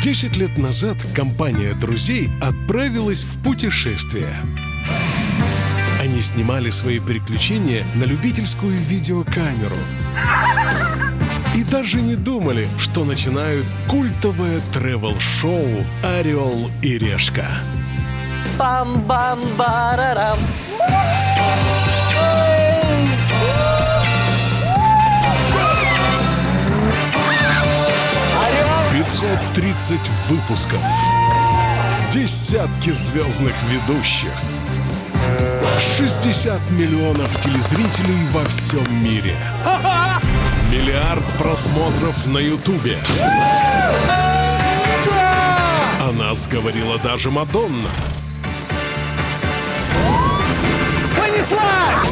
10 лет назад компания друзей отправилась в путешествие. Они снимали свои приключения на любительскую видеокамеру. И даже не думали, что начинают культовое тревел-шоу «Орел и решка». Бам-бам-барарам. 530 выпусков. Десятки звездных ведущих. 60 миллионов телезрителей во всем мире. Миллиард просмотров на Ютубе. О нас говорила даже Мадонна. Понеслась!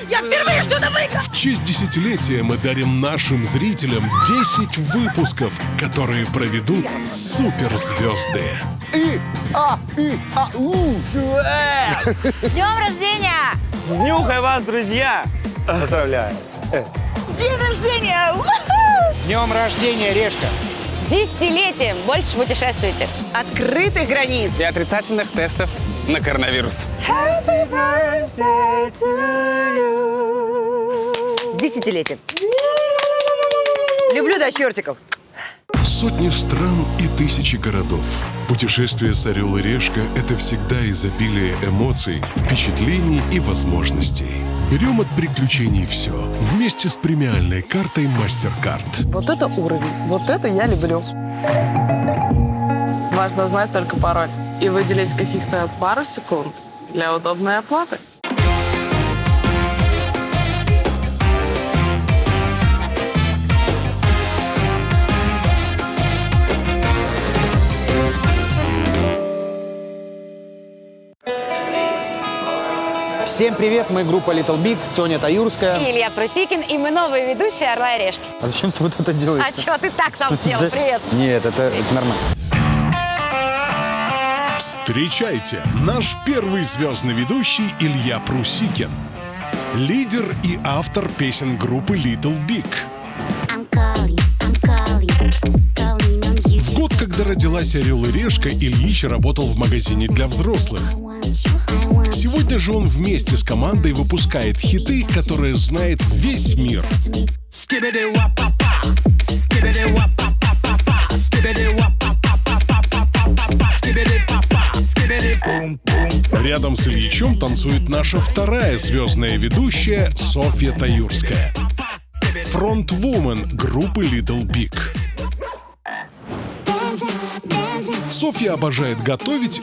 Я впервые что-то выиграл! В честь десятилетия мы дарим нашим зрителям 10 выпусков, которые проведут суперзвезды. С днем рождения! С днюхой вас, друзья! Поздравляю. День рождения! С днем рождения, Решка! С десятилетием! Больше путешествуйте! Открытых границ! И отрицательных тестов на коронавирус. С десятилетием! Люблю до чертиков! Сотни стран и тысячи городов. Путешествие с «Орел и решка» — это всегда изобилие эмоций, впечатлений и возможностей. Берем от приключений все. Вместе с премиальной картой MasterCard. Вот это уровень. Вот это я люблю. Важно знать только пароль и выделить каких-то пару секунд для удобной оплаты. Всем привет, мы группа Little Big, Соня Таюрская. И Илья Прусикин, и мы новые ведущие «Орла и решки». А зачем ты вот это делаешь? А чё, ты так сам сделал? Да- Привет! Нет, это нормально. Встречайте, наш первый звездный ведущий Илья Прусикин. Лидер и автор песен группы Little Big. В год, когда родилась «Орел и решка», Ильич работал в магазине для взрослых. Сегодня же он вместе с командой выпускает хиты, которые знает весь мир. Рядом с Ильичом танцует наша вторая звездная ведущая Софья Таюрская. Фронтвумен группы Little Big. Софья обожает готовить,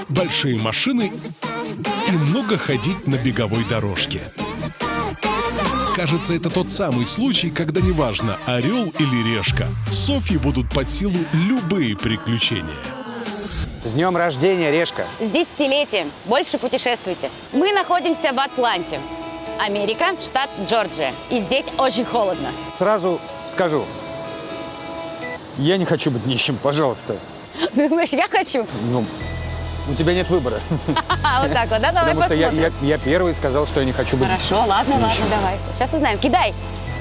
большие машины и много ходить на беговой дорожке. Кажется, это тот самый случай, когда неважно, орел или решка, Софье будут под силу любые приключения. С днем рождения, Решка! С десятилетием! Больше путешествуйте! Мы находимся в Атланте. Америка, штат Джорджия. И здесь очень холодно. Сразу скажу, я не хочу быть нищим, пожалуйста. Ты думаешь, я хочу? Ну, у тебя нет выбора. Вот так вот, да? Давай Потому что посмотрим. я первый сказал, что я не хочу быть Хорошо, ладно, нищим. давай. Сейчас узнаем. Кидай!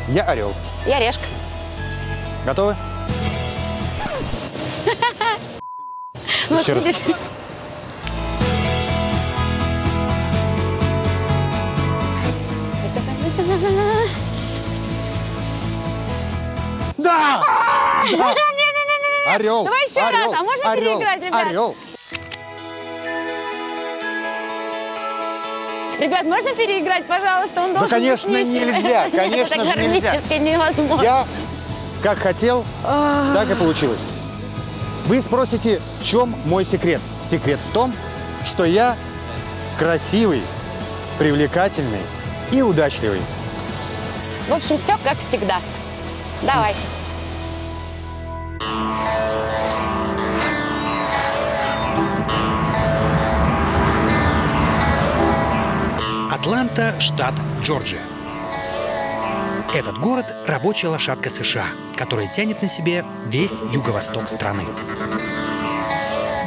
Я орел. Я решка. Готовы? Вот Еще раз. видишь? Да! Орел! Давай еще раз. А можно переиграть, ребят? Орел! Ребят, можно переиграть, пожалуйста? Он должен конечно, быть нищим. нельзя, конечно Это же, нельзя. кармически невозможно. Я как хотел, так и получилось. Вы спросите, в чем мой секрет? Секрет в том, что я красивый, привлекательный и удачливый. В общем, все как всегда. Давай. Атланта, штат Джорджия. Этот город – рабочая лошадка США, которая тянет на себе весь юго-восток страны.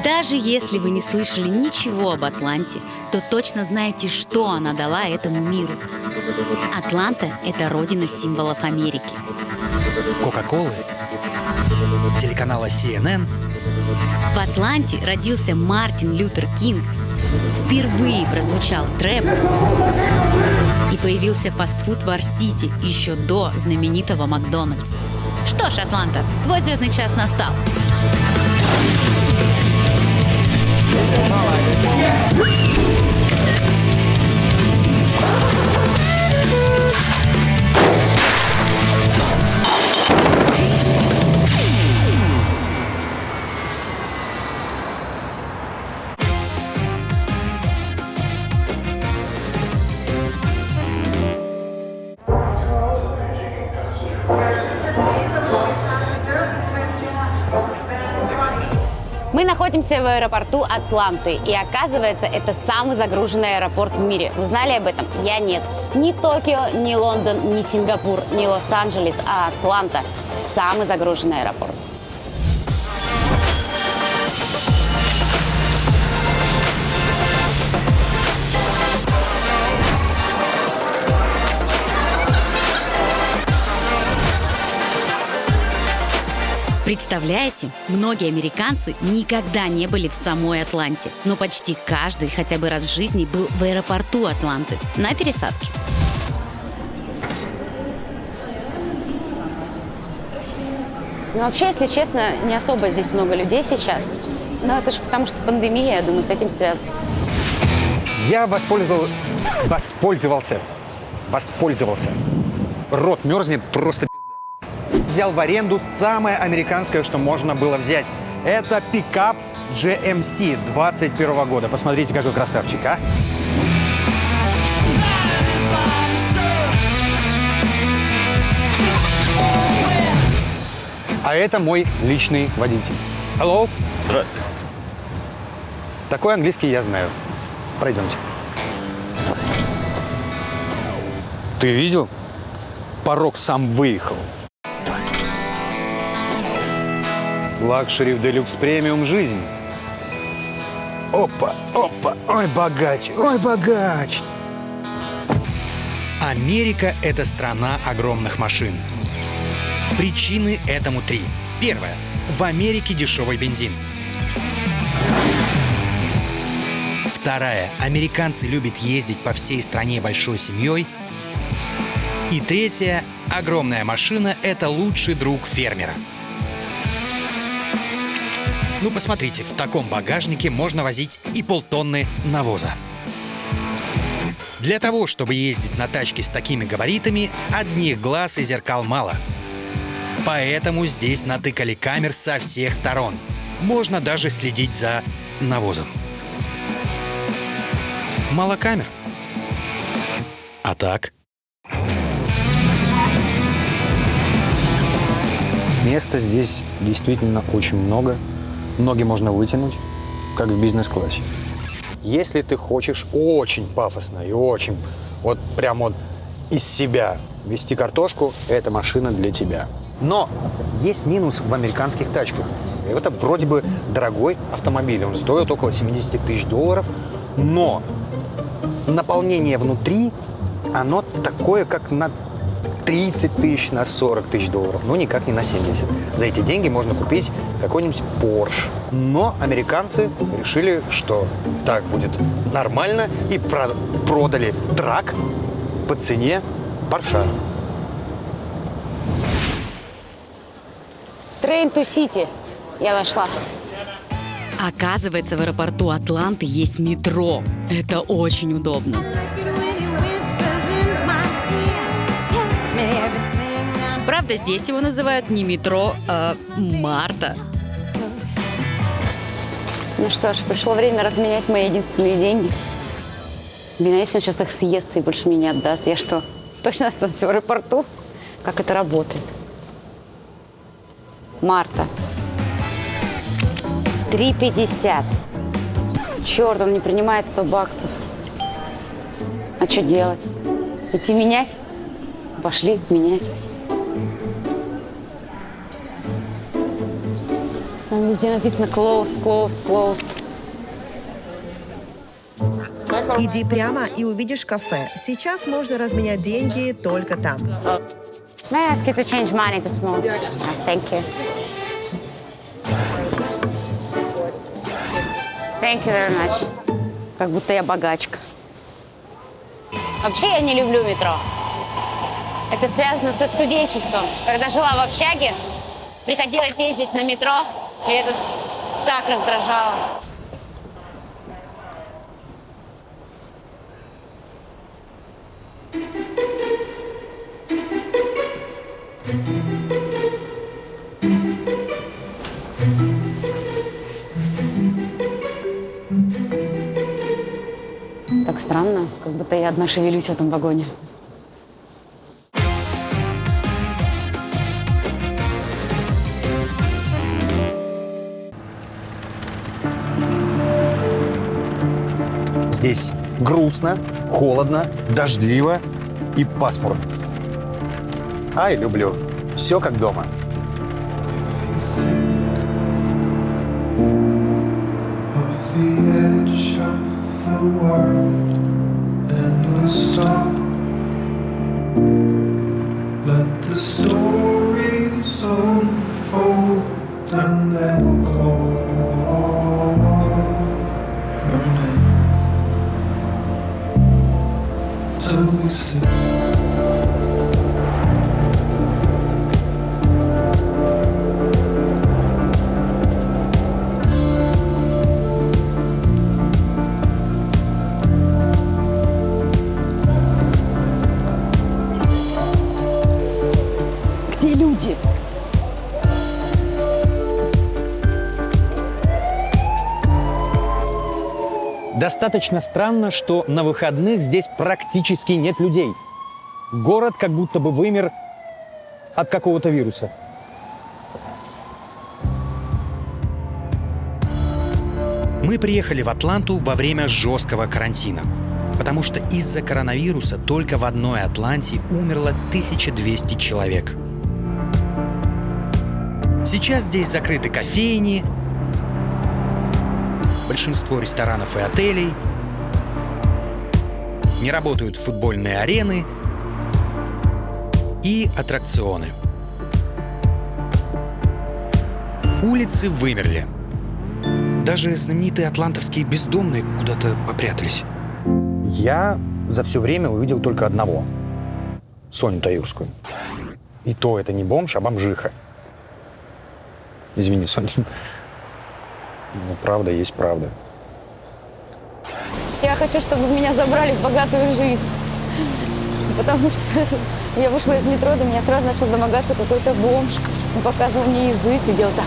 Даже если вы не слышали ничего об Атланте, то точно знаете, что она дала этому миру. Атланта – это родина символов Америки. Кока-колы, телеканала CNN. В Атланте родился Мартин Лютер Кинг. Впервые прозвучал трэп. И появился фастфуд в Арс-Сити еще до знаменитого Макдональдс. Что ж, Атланта, твой звездный час настал. Мы находимся в аэропорту Атланты, и оказывается, это самый загруженный аэропорт в мире. Вы знали об этом? Я нет. Ни Токио, ни Лондон, ни Сингапур, ни Лос-Анджелес, а Атланта – самый загруженный аэропорт. Представляете, многие американцы никогда не были в самой Атланте, но почти каждый хотя бы раз в жизни был в аэропорту Атланты на пересадке. Ну, вообще, если честно, не особо здесь много людей сейчас. Но это же потому, что пандемия, я думаю, с этим связано. Я воспользовался. Рот мерзнет просто пизда. Взял в аренду самое американское, что можно было взять. Это пикап GMC 21 года. Посмотрите, какой красавчик, а. А это мой личный водитель. Hello. Здравствуйте. Такой английский я знаю. Пройдемте. Ты видел? Порог сам выехал. Лакшери в делюкс премиум жизнь. Опа, опа, ой, богач, ой, богач. Америка – это страна огромных машин. Причины этому 3. Первое. В Америке дешевый бензин. Вторая. Американцы любят ездить по всей стране большой семьей. И третья. Огромная машина – это лучший друг фермера. Ну, посмотрите, в таком багажнике можно возить и полтонны навоза. Для того, чтобы ездить на тачке с такими габаритами, одних глаз и зеркал мало. Поэтому здесь натыкали камер со всех сторон. Можно даже следить за навозом. Мало камер. А так? Места здесь действительно очень много. Ноги можно вытянуть, как в бизнес-классе. Если ты хочешь очень пафосно и очень вот прям вот из себя вести картошку, эта машина для тебя. Но есть минус в американских тачках. Это вроде бы дорогой автомобиль. Он стоит около 70 тысяч долларов. Но наполнение внутри, оно такое, как на 30 тысяч, на 40 тысяч долларов. Но никак не на 70. За эти деньги можно купить какой-нибудь Porsche. Но американцы решили, что так будет нормально. И продали трак по цене Porsche. Train to City. Я нашла. Оказывается, в аэропорту Атланты есть метро. Это очень удобно. Правда, здесь его называют не метро, а Марта. Ну что ж, пришло время разменять мои единственные деньги. Блин, а если он сейчас их съест и больше мне не отдаст, я что, точно останусь в аэропорту? Как это работает? Марта. 3,50. Черт, он не принимает 100 баксов. А что делать? Идти менять? Пошли менять. Там везде написано closed, closed, closed. Иди прямо и увидишь кафе. Сейчас можно разменять деньги только там. May I ask you to change money to small? Thank you. Thank you very much. Как будто я богачка. Вообще я не люблю метро. Это связано со студенчеством. Когда жила в общаге, приходилось ездить на метро, и это так раздражало. Так странно, как будто я одна шевелюсь в этом вагоне. Здесь грустно, холодно, дождливо и пасмурно. Ай, люблю. Все как дома. Где люди? Достаточно странно, что на выходных здесь практически нет людей. Город как будто бы вымер от какого-то вируса. Мы приехали в Атланту во время жесткого карантина, потому что из-за коронавируса только в одной Атланте умерло 1200 человек. Сейчас здесь закрыты кофейни, большинство ресторанов и отелей, не работают футбольные арены и аттракционы. Улицы вымерли. Даже знаменитые атлантовские бездомные куда-то попрятались. Я за все время увидел только одного. Соню Таюрскую. И то это не бомж, а бомжиха. Извини, Соня. Ну, правда есть правда. Я хочу, чтобы меня забрали в богатую жизнь. Потому что я вышла из метро, до меня сразу начал домогаться какой-то бомж. Он показывал мне язык и делал так.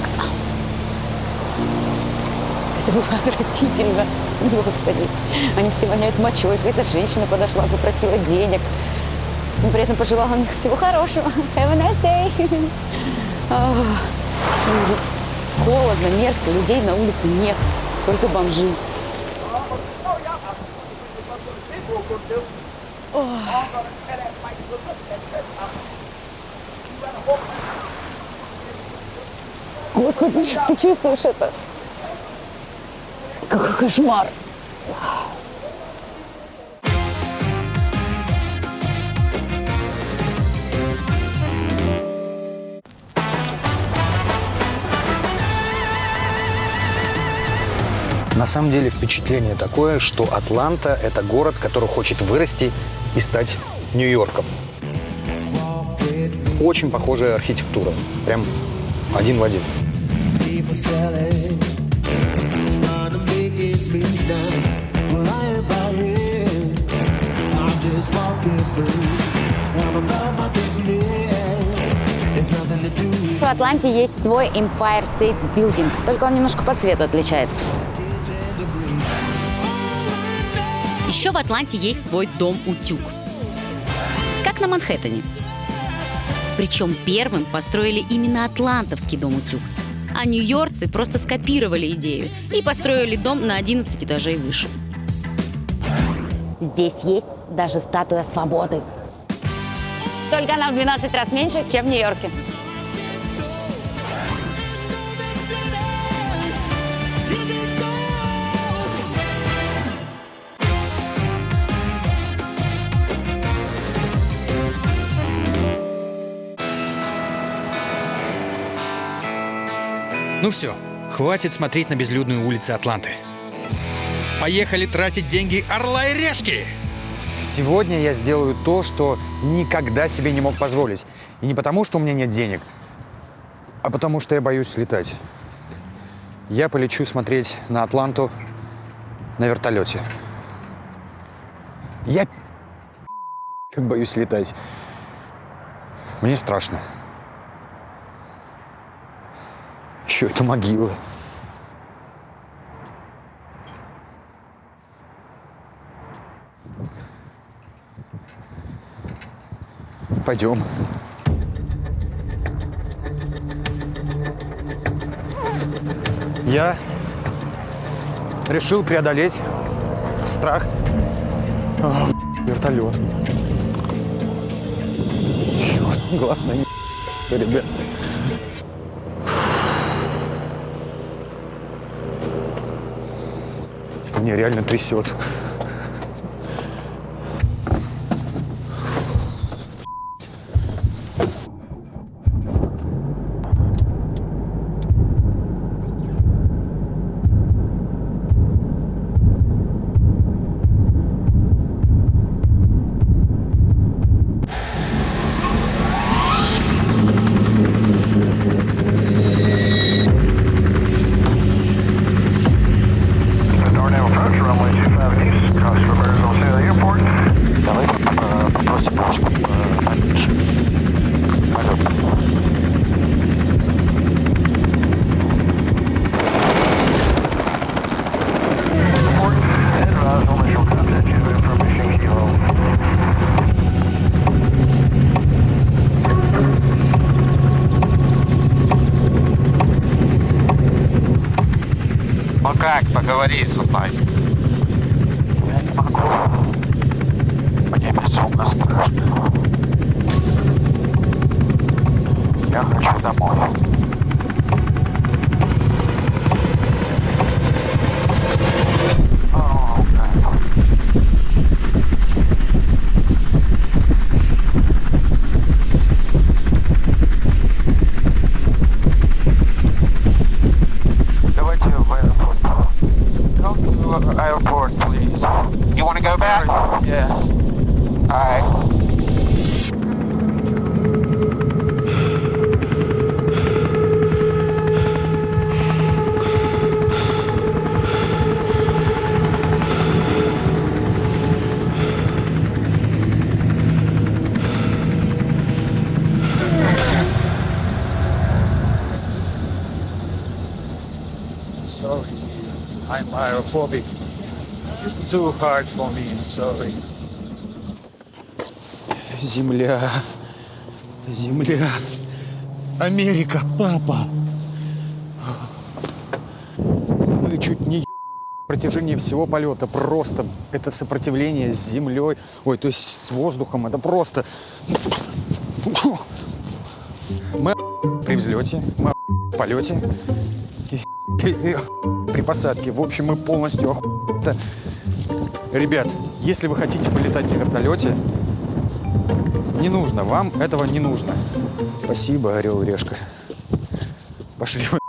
Это было отвратительно. Господи. Они все воняют мочой. Какая-то женщина подошла, попросила денег. Но при этом пожелала мне всего хорошего. Have a nice day. Ужас. Холодно, мерзко. Людей на улице нет. Только бомжи. Господи, ты чувствуешь это? Какой кошмар. На самом деле впечатление такое, что Атланта – это город, который хочет вырасти и стать Нью-Йорком. Очень похожая архитектура. Прям один в один. В Атланте есть свой Empire State Building, только он немножко по цвету отличается. Еще в Атланте есть свой дом-утюг. Как на Манхэттене. Причем первым построили именно атлантовский дом-утюг. А нью-йоркцы просто скопировали идею и построили дом на 11 этажей выше. Здесь есть даже статуя свободы. Только она в 12 раз меньше, чем в Нью-Йорке. Ну все, хватит смотреть на безлюдные улицы Атланты. Поехали тратить деньги Орла и Решки! Сегодня я сделаю то, что никогда себе не мог позволить. И не потому, что у меня нет денег, а потому, что я боюсь летать. Я полечу смотреть на Атланту на вертолете. Я как боюсь летать. Мне страшно. Еще это могила. Пойдем. Я решил преодолеть страх. Вертолет. Черт, главное не ребят. Меня реально трясет. Ну как, поговори со мной. Я не могу. Мне безумно страшно. Я хочу домой. Airport, please. You want to go back? Yeah. All right. Sorry, I'm aerophobic. It's too hard for me, sorry. Земля. Земля. Америка, папа. Мы чуть не ебнулись на протяжении всего полета. Просто это сопротивление с землей. Ой, то есть с воздухом. Это просто... Мы при взлете, мы в полете и при посадке. В общем, мы полностью Ребят, если вы хотите полетать на вертолете, не нужно, вам этого не нужно. Спасибо, Орел и Решка. Пошли вы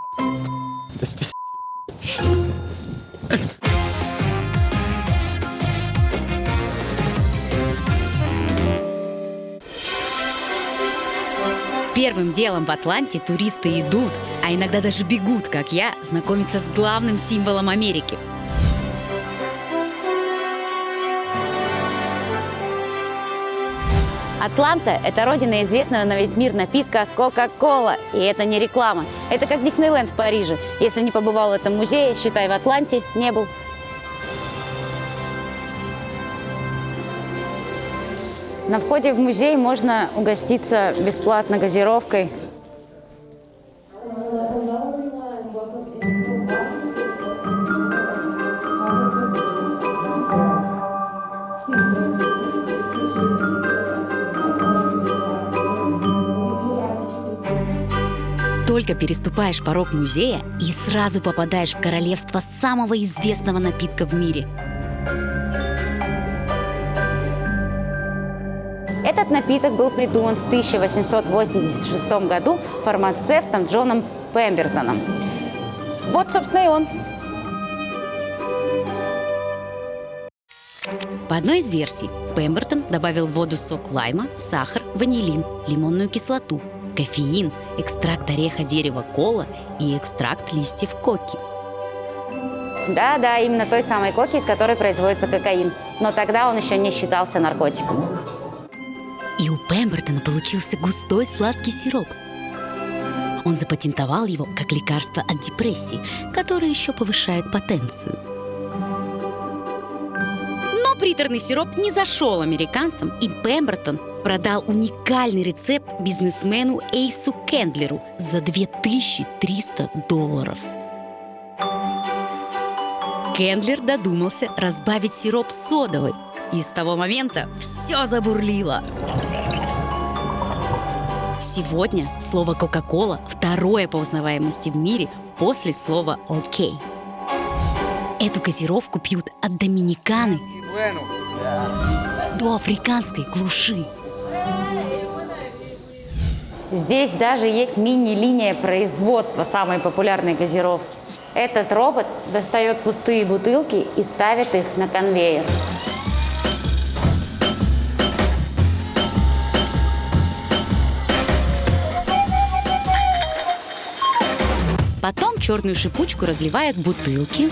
Первым делом в Атланте туристы идут, а иногда даже бегут, как я, знакомиться с главным символом Америки. Атланта – это родина известного на весь мир напитка Кока-Кола. И это не реклама. Это как Диснейленд в Париже. Если не побывал в этом музее, считай, в Атланте не был. На входе в музей можно угоститься бесплатно газировкой. Только переступаешь порог музея и сразу попадаешь в королевство самого известного напитка в мире. Этот напиток был придуман в 1886 году фармацевтом Джоном Пембертоном. Вот, собственно, и он. По одной из версий, Пембертон добавил в воду сок лайма, сахар, ванилин, лимонную кислоту, кофеин, экстракт ореха дерева кола и экстракт листьев коки. Да, именно той самой коки, из которой производится кокаин. Но тогда он еще не считался наркотиком. И у Пембертона получился густой сладкий сироп. Он запатентовал его как лекарство от депрессии, которое еще повышает потенцию. Но приторный сироп не зашел американцам, и Пембертон продал уникальный рецепт бизнесмену Эйсу Кендлеру за $2300. Кендлер додумался разбавить сироп содовой, и с того момента все забурлило. Сегодня слово «Кока-кола» второе по узнаваемости в мире после слова «Окей». Эту газировку пьют от Доминиканы до африканской глуши. Здесь даже есть мини-линия производства самой популярной газировки. Этот робот достает пустые бутылки и ставит их на конвейер. Потом черную шипучку разливают в бутылки.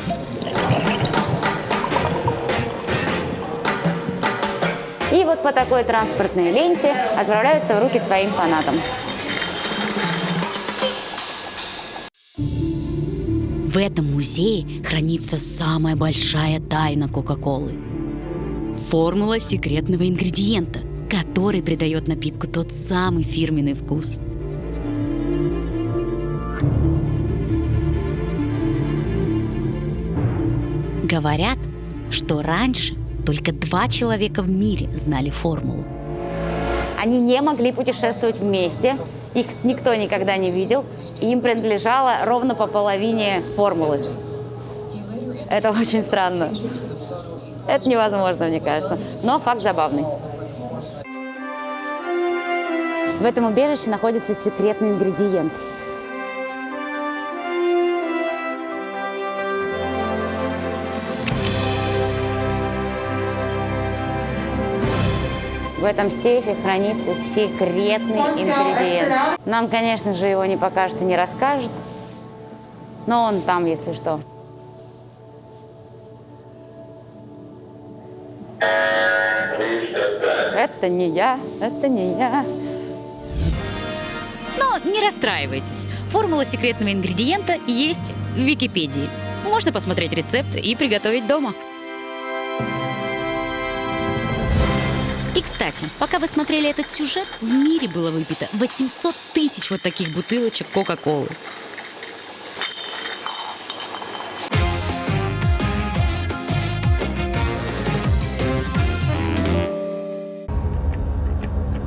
И вот по такой транспортной ленте отправляются в руки своим фанатам. В этом музее хранится самая большая тайна Кока-колы. Формула секретного ингредиента, который придает напитку тот самый фирменный вкус. Говорят, что раньше только 2 человека в мире знали формулу. Они не могли путешествовать вместе, их никто никогда не видел, и им принадлежало ровно по половине формулы. Это очень странно. Это невозможно, мне кажется. Но факт забавный. В этом убежище находится секретный ингредиент. В этом сейфе хранится секретный ингредиент. Нам, конечно же, его не покажут и не расскажут, но он там, если что. Это не я, это не я. Но не расстраивайтесь. Формула секретного ингредиента есть в Википедии. Можно посмотреть рецепт и приготовить дома. И, кстати, пока вы смотрели этот сюжет, в мире было выпито 800 тысяч вот таких бутылочек Кока-колы.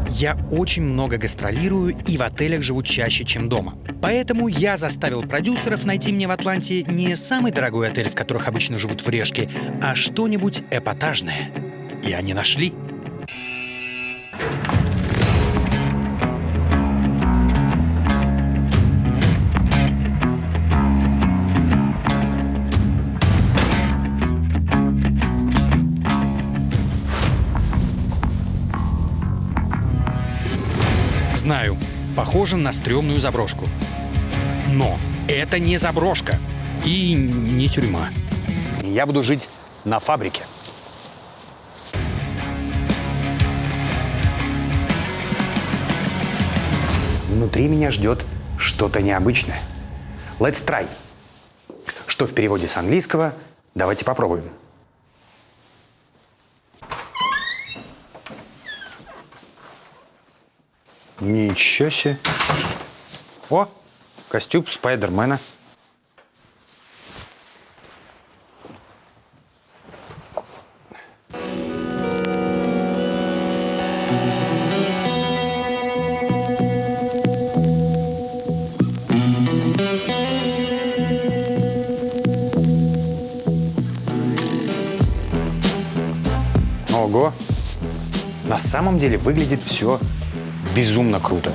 Я очень много гастролирую и в отелях живу чаще, чем дома. Поэтому я заставил продюсеров найти мне в Атланте не самый дорогой отель, в которых обычно живут фрешки, а что-нибудь эпатажное. И они нашли. Знаю, похоже на стрёмную заброшку. Но это не заброшка и не тюрьма. Я буду жить на фабрике. Внутри меня ждет что-то необычное. Let's try. Что в переводе с английского? Давайте попробуем. Ничего себе. О, костюм Спайдермена. Ого. На самом деле выглядит все безумно круто.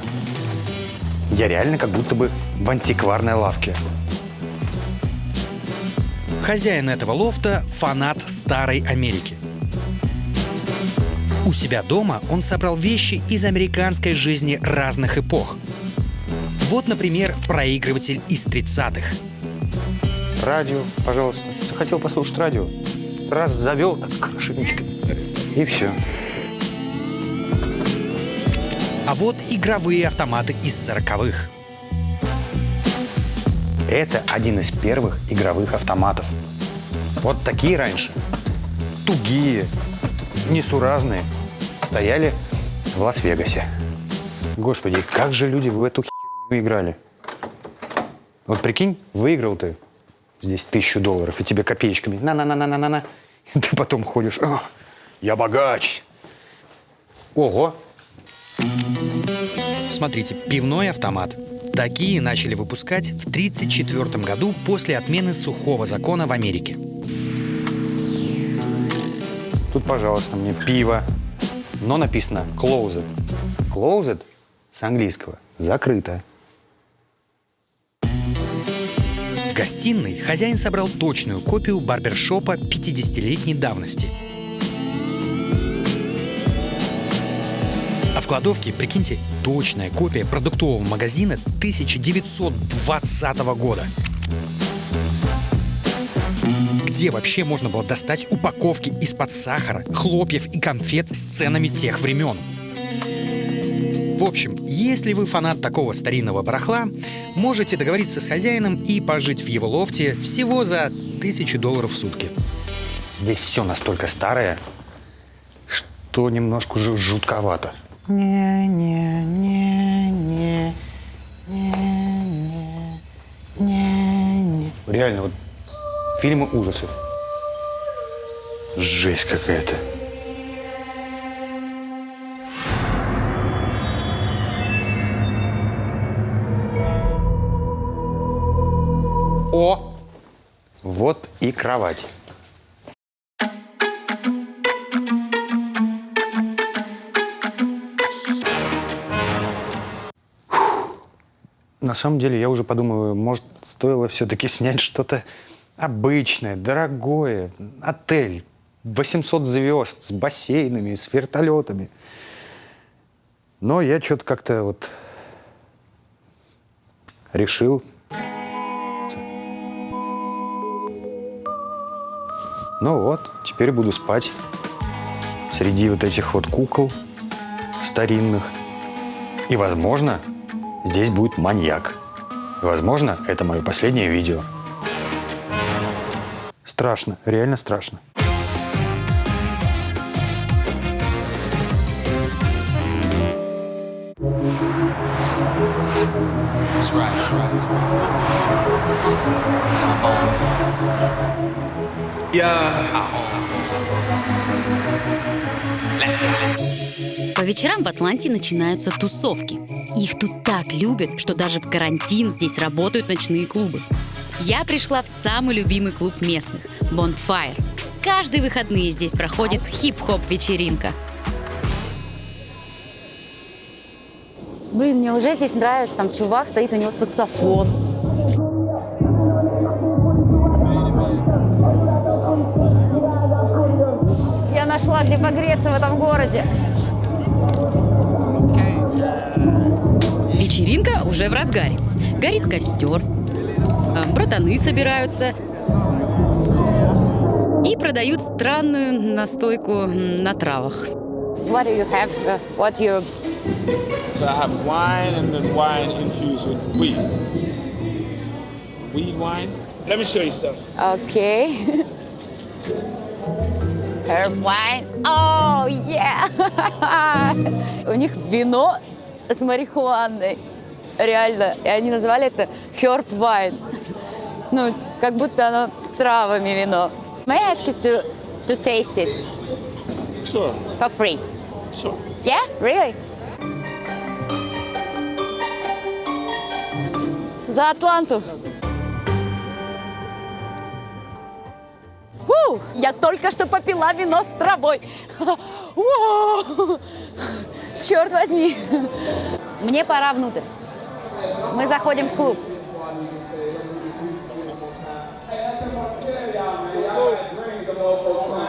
Я реально как будто бы в антикварной лавке. Хозяин этого лофта – фанат старой Америки. У себя дома он собрал вещи из американской жизни разных эпох. Вот, например, проигрыватель из 30-х. Радио, пожалуйста. Захотел послушать радио. Раз завел, так хорошенечко. И все. А вот игровые автоматы из 40-х. Это один из первых игровых автоматов. Вот такие раньше. Тугие, несуразные. Стояли в Лас-Вегасе. Господи, как же люди в эту херню играли. Вот прикинь, выиграл ты здесь $1000, и тебе копеечками на-на-на-на-на-на. И ты потом ходишь, о, я богач. Ого. Смотрите, пивной автомат. Такие начали выпускать в 1934 году после отмены сухого закона в Америке. Тут, пожалуйста, мне пиво. Но написано closed. Closed с английского закрыто. В гостиной хозяин собрал точную копию барбершопа 50-летней давности. А в кладовке, прикиньте, точная копия продуктового магазина 1920 года. Где вообще можно было достать упаковки из-под сахара, хлопьев и конфет с ценами тех времен? В общем, если вы фанат такого старинного барахла, можете договориться с хозяином и пожить в его лофте всего за $1000 в сутки. Здесь все настолько старое, что немножко жутковато. Реально, вот фильмы ужасов. Жесть какая-то. О! Вот и кровать. На самом деле, я уже подумываю, может, стоило все-таки снять что-то обычное, дорогое. Отель, 800 звезд, с бассейнами, с вертолетами. Но я что-то как-то вот решил. Ну вот, теперь буду спать среди вот этих вот кукол старинных. И, возможно, здесь будет маньяк. И, возможно, это мое последнее видео. Страшно, реально страшно. По вечерам в Атланте начинаются тусовки. Их тут так любят, что даже в карантин здесь работают ночные клубы. Я пришла в самый любимый клуб местных – Bonfire. Каждые выходные здесь проходит хип-хоп-вечеринка. Блин, мне уже здесь нравится. Там чувак стоит, у него саксофон. Я нашла, где погреться в этом городе. Вечеринка уже в разгаре. Горит костер. Братаны собираются. И продают странную настойку на травах. What do you have? What you... So I have wine and then wine infused with weed. Weed wine. Let me show you something. Okay. Herb wine. Oh, yeah! У них вино с марихуаной. Реально. И они назвали это herb wine. Ну, как будто оно с травами вино. May I ask you to taste it? Sure. For free. Sure. Yeah? Really? За Атланту! Я только что попила вино с травой. Черт возьми. Мне пора внутрь. Мы заходим в клуб.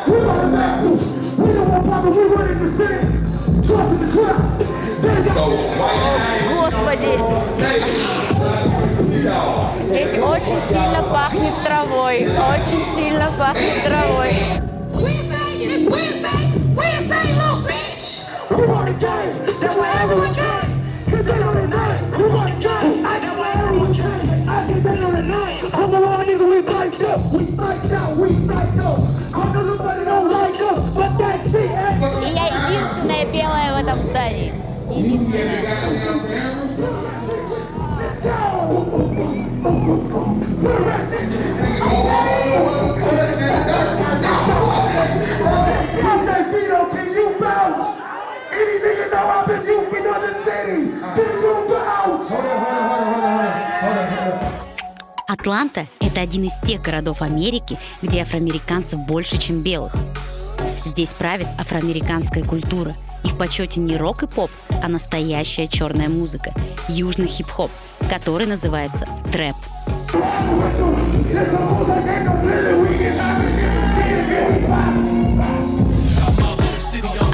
We are the Masters. We are the Masters. We ready to sing. Господи! Здесь очень сильно пахнет травой. Очень сильно пахнет травой. И я единственная белая в этом здании. Единственная. Атланта – это один из тех городов Америки, где афроамериканцев больше, чем белых. Здесь правит афроамериканская культура. И в почете не рок и поп, а настоящая черная музыка – южный хип-хоп, который называется трэп.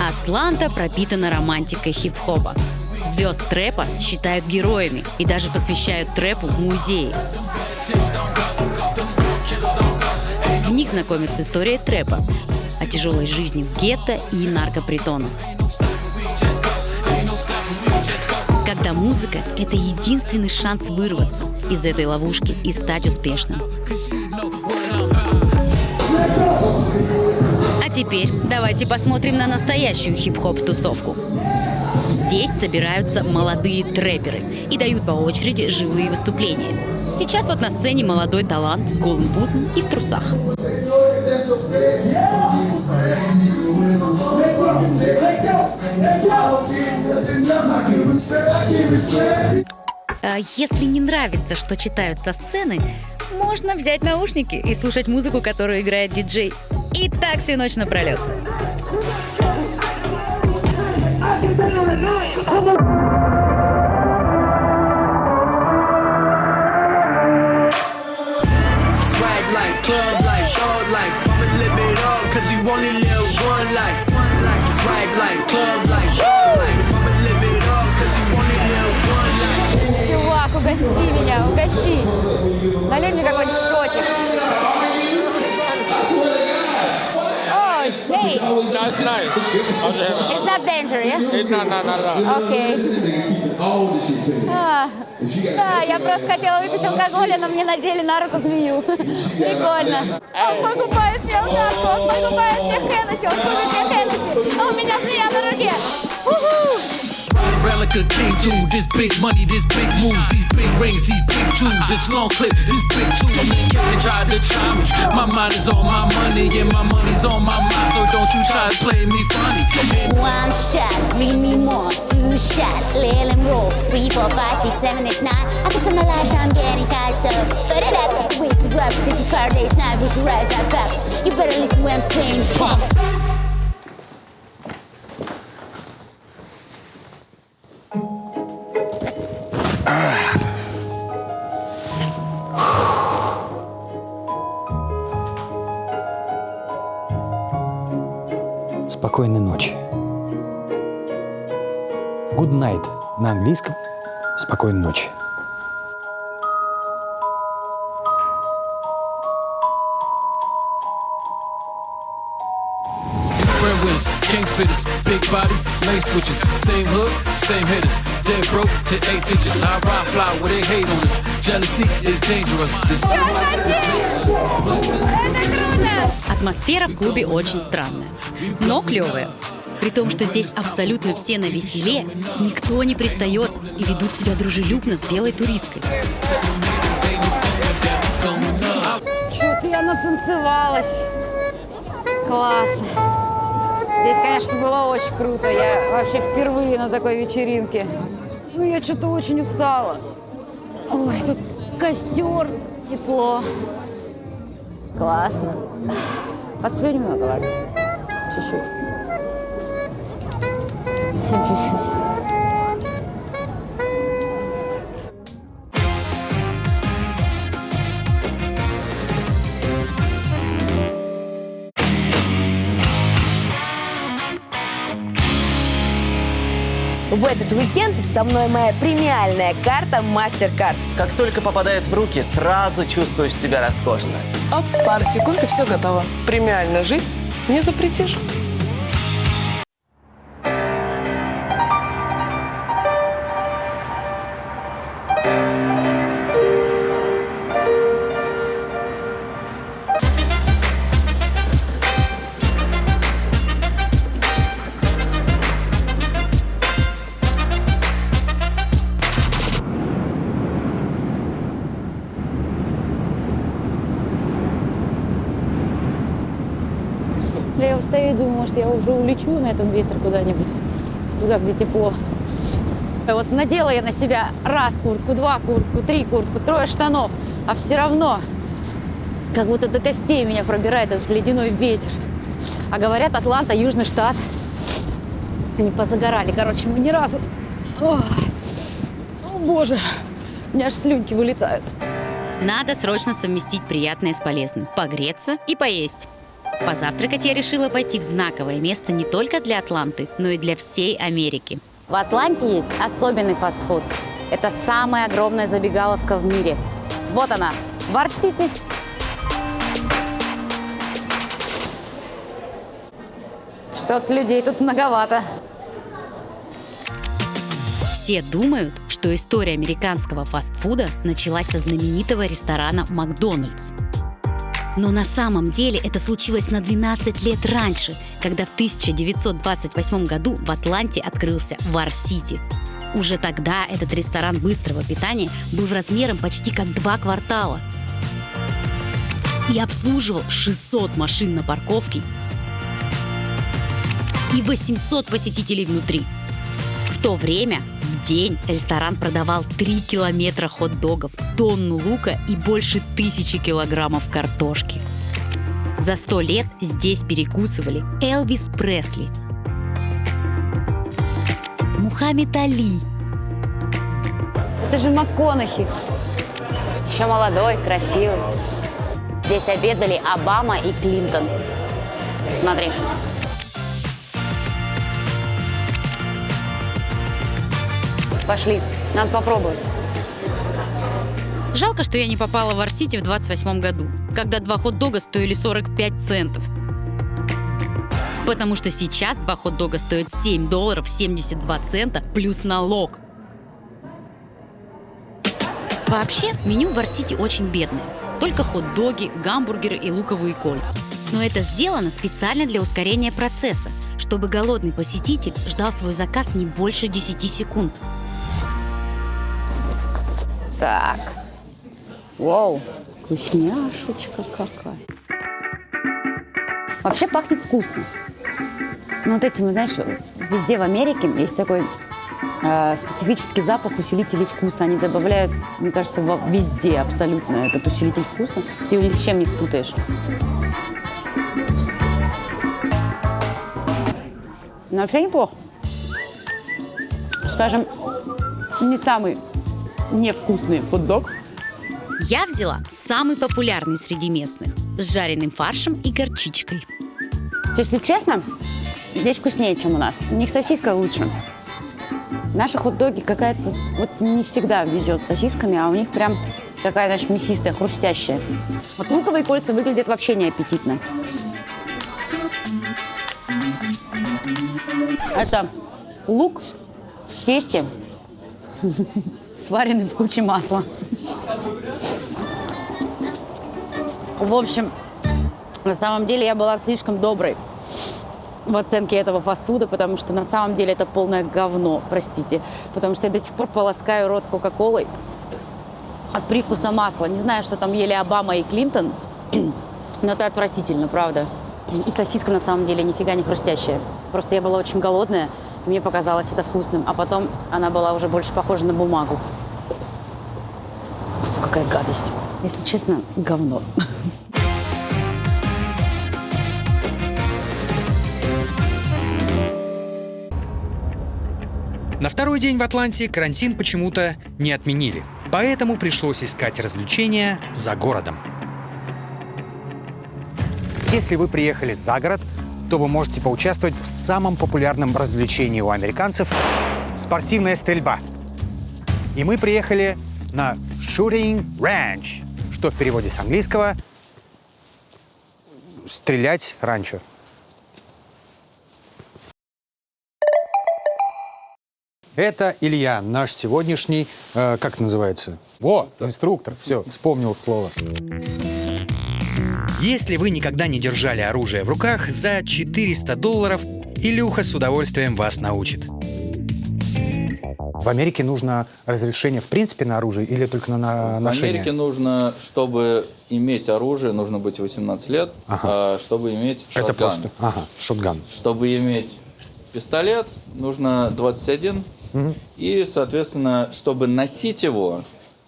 Атланта пропитана романтикой хип-хопа. Звезд трэпа считают героями и даже посвящают трэпу музеи. В них знакомятся с историей трэпа, о тяжелой жизни в гетто и наркопритонах. Когда музыка – это единственный шанс вырваться из этой ловушки и стать успешным. А теперь давайте посмотрим на настоящую хип-хоп-тусовку. Здесь собираются молодые трэперы и дают по очереди живые выступления. Сейчас вот на сцене молодой талант с голым пузом и в трусах. Если не нравится, что читают со сцены, можно взять наушники и слушать музыку, которую играет диджей. И так всю ночь напролет. Swag life, club life, short life. I'ma live it all, cause you only live one life. Swag life, club life, short life. I'ma live it all, cause you only live one life. Чувак, угости меня, угости. Налей мне какой-нибудь шотик. Oh, it's snake. No, it's nice. It's not danger, yeah? No. Окей. Да, я просто хотела выпить алкоголя, но мне надели на руку змею. Прикольно. Он покупает мне алкашку, он покупает мне Хеннесси, он купит мне Хеннесси. А у меня змея на руке. Relica king too, this big money, this big moves, these big rings, these big jewels, this long clip, this big tool. They tried to try me. My mind is on my money, and my money's on my mind. So don't you try to play me funny. One shot, bring me more. Two shot, let him roll. 3, 4, 5, 6, 7, 8, 9. I can spend my lifetime getting tired, so put it up. Ways to drive, this is hard days, now we should rise our cups. You better listen when I'm saying pump. Спокойной ночи. Good night на английском. Спокойной ночи. Wins, king spitters, big body, lane switches, same hook, same hitters, dead broke to 8 digits. I ride fly where they hate on us. Jealousy is dangerous. This Атмосфера в клубе очень странная, но клевая. При том, что здесь абсолютно все на веселе, никто не пристает и ведут себя дружелюбно с белой туристкой. Чё-то я натанцевалась. Классно. Здесь, конечно, было очень круто. Я вообще впервые на такой вечеринке. Ну, я что-то очень устала. Ой, тут костер, тепло. Классно. Посплю немного, ладно? Чуть-чуть. Совсем чуть-чуть. В этот уикенд со мной моя премиальная карта MasterCard. Как только попадает в руки, сразу чувствуешь себя роскошно. Оп, пару секунд и все готово. Премиально жить не запретишь. Я устаю и думаю, может, я уже улечу на этом ветре куда-нибудь, туда, где тепло. И вот надела я на себя раз куртку, два куртку, три куртку, трое штанов, а все равно как будто до костей меня пробирает этот ледяной ветер. А говорят, Атланта, Южный штат. Они позагорали, короче, мы ни разу. Ой. О, боже, у меня аж слюнки вылетают. Надо срочно совместить приятное с полезным. Погреться и поесть. Позавтракать я решила пойти в знаковое место не только для Атланты, но и для всей Америки. В Атланте есть особенный фастфуд. Это самая огромная забегаловка в мире. Вот она, Варсити. Что-то людей тут многовато. Все думают, что история американского фастфуда началась со знаменитого ресторана «Макдональдс». Но на самом деле это случилось на 12 лет раньше, когда в 1928 году в Атланте открылся Вар-Сити. Уже тогда этот ресторан быстрого питания был размером почти как 2 квартала и обслуживал 600 машин на парковке и 800 посетителей внутри. В то время в день ресторан продавал 3 километра хот-догов, тонну лука и больше 1000 килограммов картошки. За 100 лет здесь перекусывали Элвис Пресли, Мухаммед Али. Это же МакКонахи. Еще молодой, красивый. Здесь обедали Обама и Клинтон. Смотри. Пошли, надо попробовать. Жалко, что я не попала в Вар-Сити в 28 году, когда 2 хот-дога стоили 45 центов. Потому что сейчас 2 хот-дога стоят $7.72 плюс налог. Вообще, меню в Вар-Сити очень бедное. Только хот-доги, гамбургеры и луковые кольца. Но это сделано специально для ускорения процесса, чтобы голодный посетитель ждал свой заказ не больше 10 секунд. Так. Вау, вкусняшечка какая. Вообще пахнет вкусно. Ну вот этим, знаешь, везде в Америке есть такой специфический запах усилителей вкуса. Они добавляют, мне кажется, везде абсолютно этот усилитель вкуса. Ты его ни с чем не спутаешь. Но вообще неплохо. Скажем, не самый невкусный хот-дог. Я взяла самый популярный среди местных с жареным фаршем и горчичкой. Если честно, здесь вкуснее, чем у нас. У них сосиска лучше. Наши хот-доги какая-то вот не всегда везет с сосисками, а у них прям такая, знаешь, мясистая, хрустящая. Вот луковые кольца выглядят вообще неаппетитно. Это лук в тесте, сваренный в куче масла. В общем, на самом деле я была слишком доброй в оценке этого фастфуда, потому что на самом деле это полное говно, простите. Потому что я до сих пор полоскаю рот кока-колой от привкуса масла. Не знаю, что там ели Обама и Клинтон, но это отвратительно, правда. И сосиска на самом деле нифига не хрустящая. Просто я была очень голодная, и мне показалось это вкусным. А потом она была уже больше похожа на бумагу. Фу, какая гадость. Если честно, говно. На второй день в Атланте карантин почему-то не отменили. Поэтому пришлось искать развлечения за городом. Если вы приехали за город, то вы можете поучаствовать в самом популярном развлечении у американцев спортивная стрельба. И мы приехали на Shooting Range, что в переводе с английского «стрелять ранчо». Это Илья, наш сегодняшний, как это называется? Инструктор. Все, вспомнил слово. Если вы никогда не держали оружие в руках, за $400 Илюха с удовольствием вас научит. В Америке нужно разрешение в принципе на оружие или только на ношение? В Америке нужно, чтобы иметь оружие, нужно быть 18 лет, чтобы иметь шотган. Это просто, шотган. Чтобы иметь пистолет, нужно 21. И, соответственно, чтобы носить его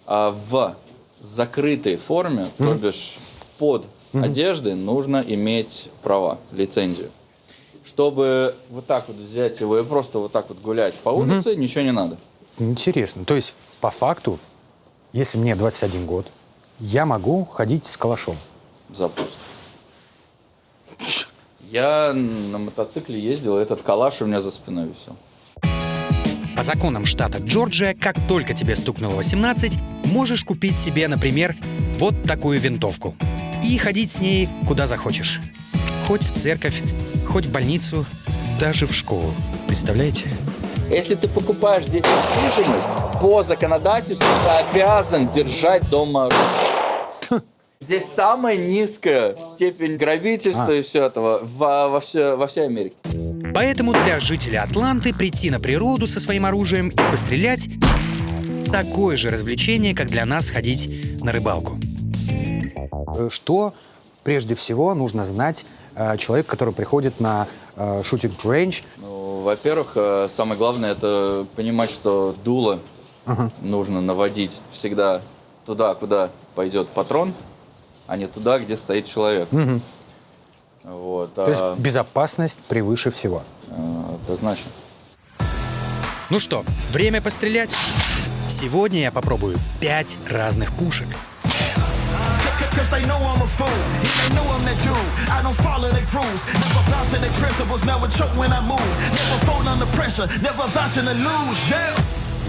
в закрытой форме, то бишь под одеждой, нужно иметь права, лицензию. Чтобы вот так вот взять его и просто вот так вот гулять по улице, ничего не надо. Интересно. То есть, по факту, если мне 21 год, я могу ходить с калашом? Запросто. Я на мотоцикле ездил, этот калаш у меня за спиной висел. По законам штата Джорджия, как только тебе стукнуло 18, можешь купить себе, например, вот такую винтовку. И ходить с ней куда захочешь. Хоть в церковь, хоть в больницу, даже в школу. Представляете? Если ты покупаешь здесь недвижимость, по законодательству ты обязан держать дома оружие. Здесь самая низкая степень грабительства и все этого во всей Америке. Поэтому для жителей Атланты прийти на природу со своим оружием и пострелять – такое же развлечение, как для нас ходить на рыбалку. Что прежде всего нужно знать человеку, который приходит на shooting range? Ну, во-первых, самое главное – это понимать, что дуло нужно наводить всегда туда, куда пойдет патрон, а не туда, где стоит человек. Вот. То есть безопасность превыше всего. Однозначно. Ну что, время пострелять? Сегодня я попробую 5 разных пушек.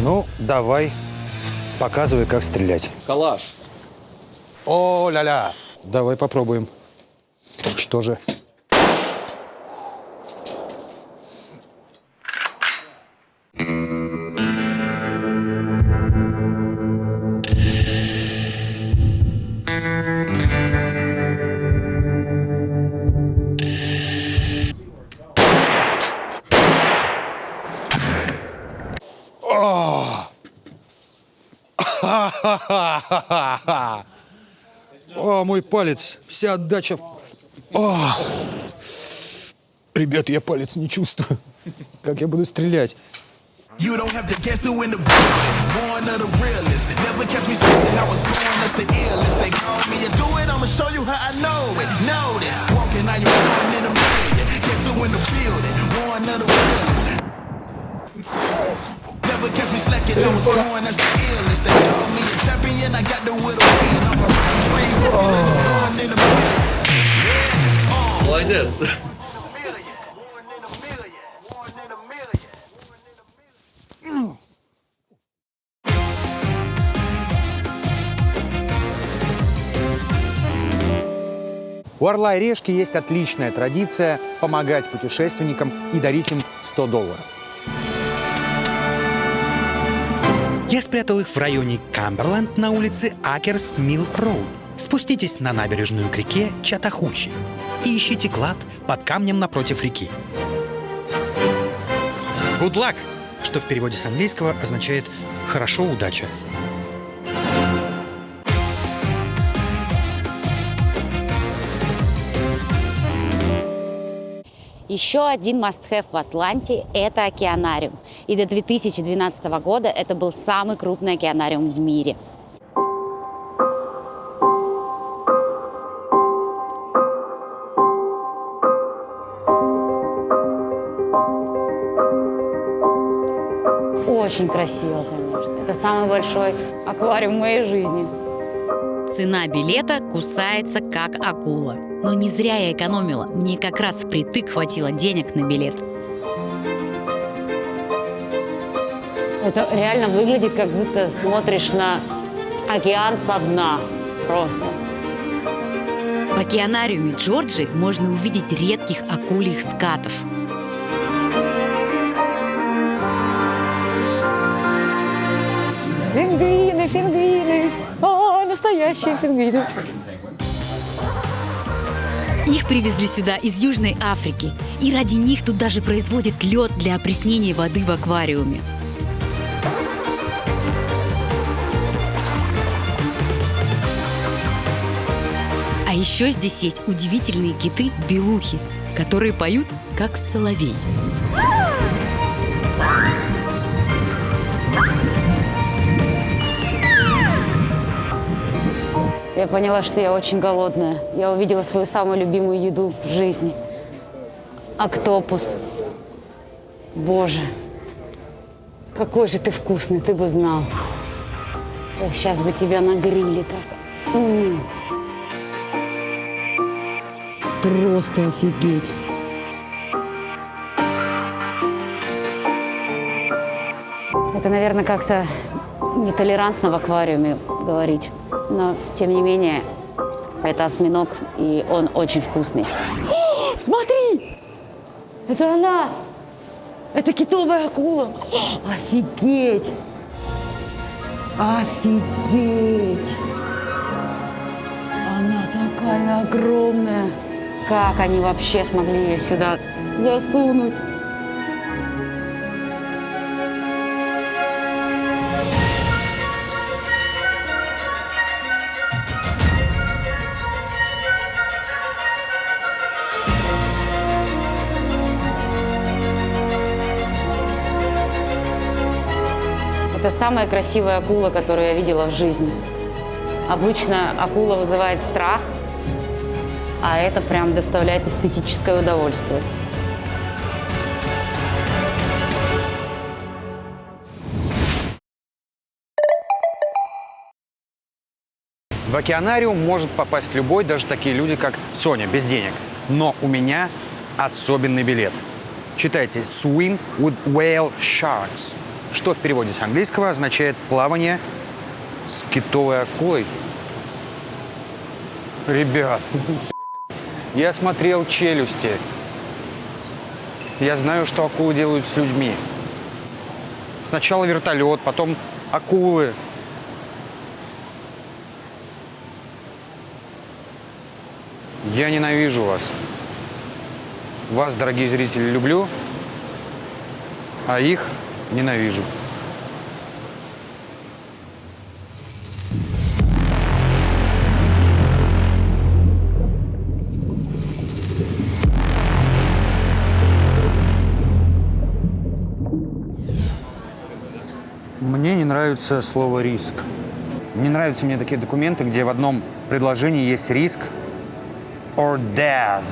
Ну, давай, показывай, как стрелять. Калаш. О-ля-ля! Давай попробуем. Что же? О, мой палец, вся отдача. О! Ребят, я палец не чувствую. Как я буду стрелять? You don't have to guess who in the building. Born of the realest. Never catch me slipping. I was born as the illest. They call me and do it. I'ma show you how I know it. Know this. Walking, now you're born in a million. Guess who in the building. Born of the realest. Never catch me slacking. I was born as the illest. They call me a champion. I got the with a win. I'm a born in a million. Молодец. У «Орла и решки» есть отличная традиция помогать путешественникам и дарить им $100. Я спрятал их в районе Камберленд на улице Акерс Милл Роуд. Спуститесь на набережную к реке Чатахучи и ищите клад под камнем напротив реки. Good luck, что в переводе с английского означает «хорошо, удача». Еще один must-have в Атланте – это океанариум. И до 2012 года это был самый крупный океанариум в мире. Очень красиво, конечно. Это самый большой аквариум в моей жизни. Цена билета кусается как акула. Но не зря я экономила. Мне как раз впритык хватило денег на билет. Это реально выглядит, как будто смотришь на океан со дна. Просто. В океанариуме Джорджи можно увидеть редких акульих скатов. Пингвины, пингвины. О, настоящие пингвины. Их привезли сюда из Южной Африки. И ради них тут даже производят лед для опреснения воды в аквариуме. А еще здесь есть удивительные киты-белухи, которые поют как соловей. Я поняла, что я очень голодная. Я увидела свою самую любимую еду в жизни. Октопус. Боже, какой же ты вкусный, ты бы знал. Сейчас бы тебя на гриле так. Просто офигеть. Это, наверное, как-то нетолерантно в аквариуме говорить. Но, тем не менее, это осьминог, и он очень вкусный. О, смотри! Это она! Это китовая акула! Офигеть! Офигеть! Она такая огромная! Как они вообще смогли ее сюда засунуть? Это самая красивая акула, которую я видела в жизни. Обычно акула вызывает страх, а это прям доставляет эстетическое удовольствие. В океанариум может попасть любой, даже такие люди, как Соня, без денег. Но у меня особенный билет. Читайте «Swim with whale sharks», что в переводе с английского означает «плавание с китовой акулой». Ребят, я смотрел «Челюсти». Я знаю, что акулы делают с людьми. Сначала вертолет, потом акулы. Я ненавижу вас. Вас, дорогие зрители, люблю, а их ненавижу. Мне не нравится слово «риск». Не нравятся мне такие документы, где в одном предложении есть риск or death,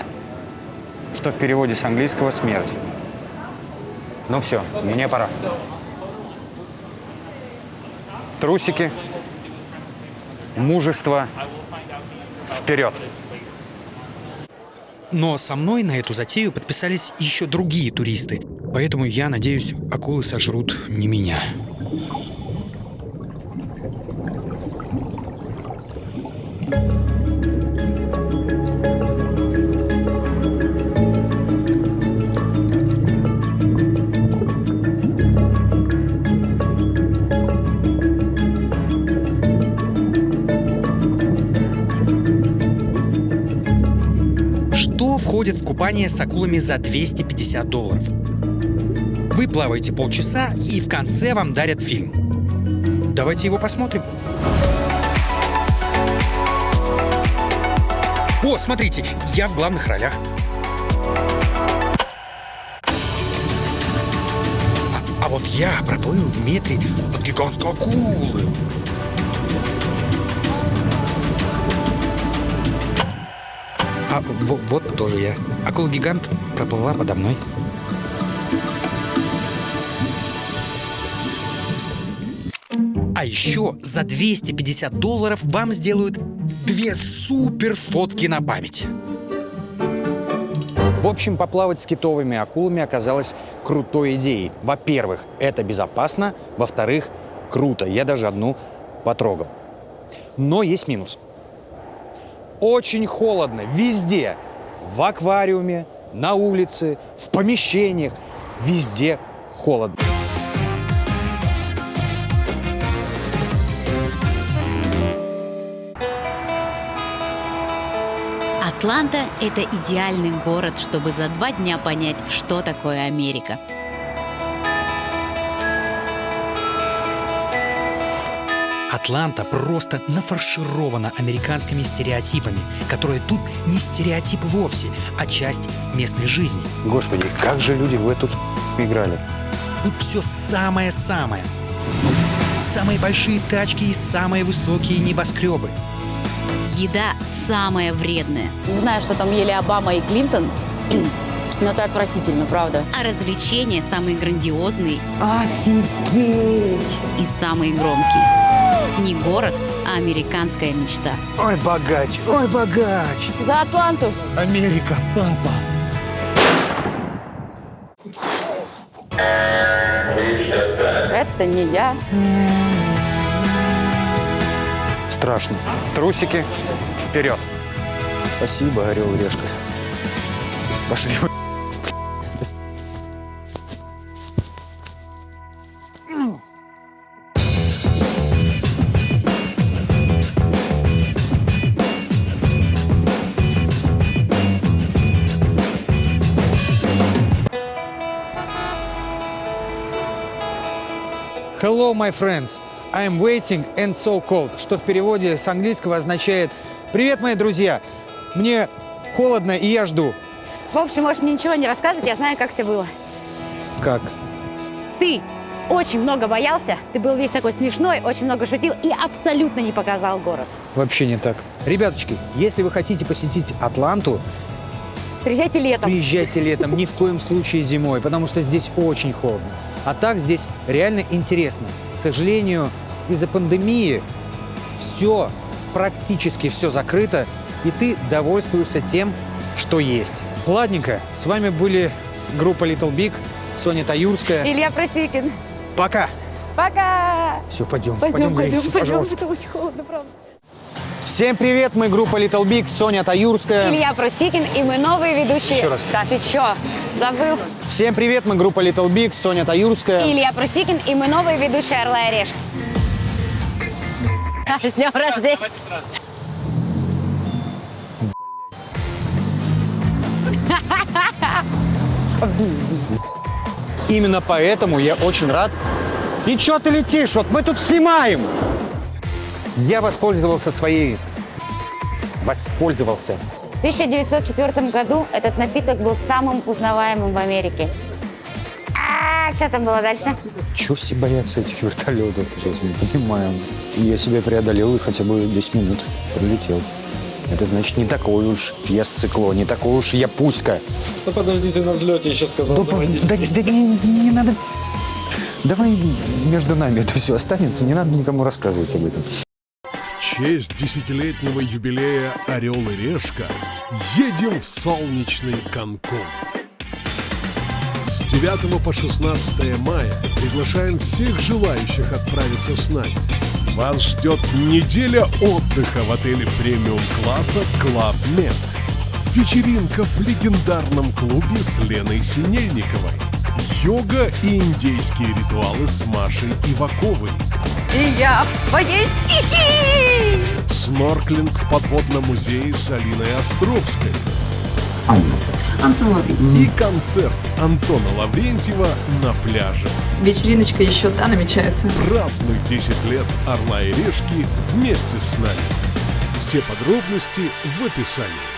что в переводе с английского «смерть». Ну все, мне пора. Трусики, мужество, вперед! Но со мной на эту затею подписались еще другие туристы. Поэтому я надеюсь, акулы сожрут не меня. Входит в купание с акулами за $250. Вы плаваете полчаса, и в конце вам дарят фильм. Давайте его посмотрим. О, смотрите, я в главных ролях. А вот я проплыл в метре от гигантской акулы. А вот тоже я. Акула-гигант проплыла подо мной. А еще за $250 вам сделают 2 супер фотки на память. В общем, поплавать с китовыми акулами оказалось крутой идеей. Во-первых, это безопасно. Во-вторых, круто. Я даже одну потрогал. Но есть минус. Очень холодно везде. В аквариуме, на улице, в помещениях. Везде холодно. Атланта – это идеальный город, чтобы за 2 дня понять, что такое Америка. Атланта просто нафарширована американскими стереотипами, которые тут не стереотипы вовсе, а часть местной жизни. Господи, как же люди в эту играли? Тут все самое-самое. Самые большие тачки и самые высокие небоскребы. Еда самая вредная. Не знаю, что там ели Обама и Клинтон, но это отвратительно, правда. А развлечения самые грандиозные. Офигеть! И самые громкие. Не город, а американская мечта. Ой, богач, ой, богач. За Атланту! Америка, папа. Это не я. Страшно. Трусики вперед. Спасибо, орел и решка. Пошли. Hello, my friends. I'm waiting and so cold, что в переводе с английского означает «Привет, мои друзья! Мне холодно, и я жду». В общем, можешь мне ничего не рассказывать, я знаю, как все было. Как? Ты очень много боялся, ты был весь такой смешной, очень много шутил и абсолютно не показал город. Вообще не так. Ребяточки, если вы хотите посетить Атланту, приезжайте летом. Приезжайте летом, ни в коем случае зимой, потому что здесь очень холодно. А так здесь реально интересно. К сожалению, из-за пандемии все, практически все закрыто, и ты довольствуешься тем, что есть. Ладненько, с вами были группа Little Big, Соня Таюрская. Илья Просикин. Пока. Пока. Все, пойдем греться, пожалуйста. Это очень холодно, правда. Всем привет, мы группа Little Big, Соня Таюрская. Илья Просикин, и мы новые ведущие. Еще раз. Да ты чё, забыл? Всем привет, мы группа Little Big, Соня Таюрская. Илья Просикин, и мы новые ведущие «Орла и решки». С днем рождения. Именно поэтому я очень рад. И чё ты летишь? Вот мы тут снимаем. Я воспользовался своей... Воспользовался. В 1904 году этот напиток был самым узнаваемым в Америке. А что там было дальше? Чё все боятся этих вертолетов? Сейчас не понимаю. Я себя преодолел и хотя бы 10 минут пролетел. Это значит, не такой уж я ссыкло, не такой уж я пуська. Ну подожди, ты на взлете еще сказал. Не надо. Давай между нами это все останется, не надо никому рассказывать об этом. В честь 10-летнего юбилея «Орел и решка» едем в солнечный Канкун. С 9 по 16 мая приглашаем всех желающих отправиться с нами. Вас ждет неделя отдыха в отеле премиум-класса Club Med. Вечеринка в легендарном клубе с Леной Синельниковой. Йога и индейские ритуалы с Машей Иваковой. И я в своей стихии! Снорклинг в подводном музее с Алиной Островской. Антон Лаврентьев. И концерт Антона Лаврентьева на пляже. Вечериночка еще та намечается. Празднуй 10 лет «Орла и решки» вместе с нами. Все подробности в описании.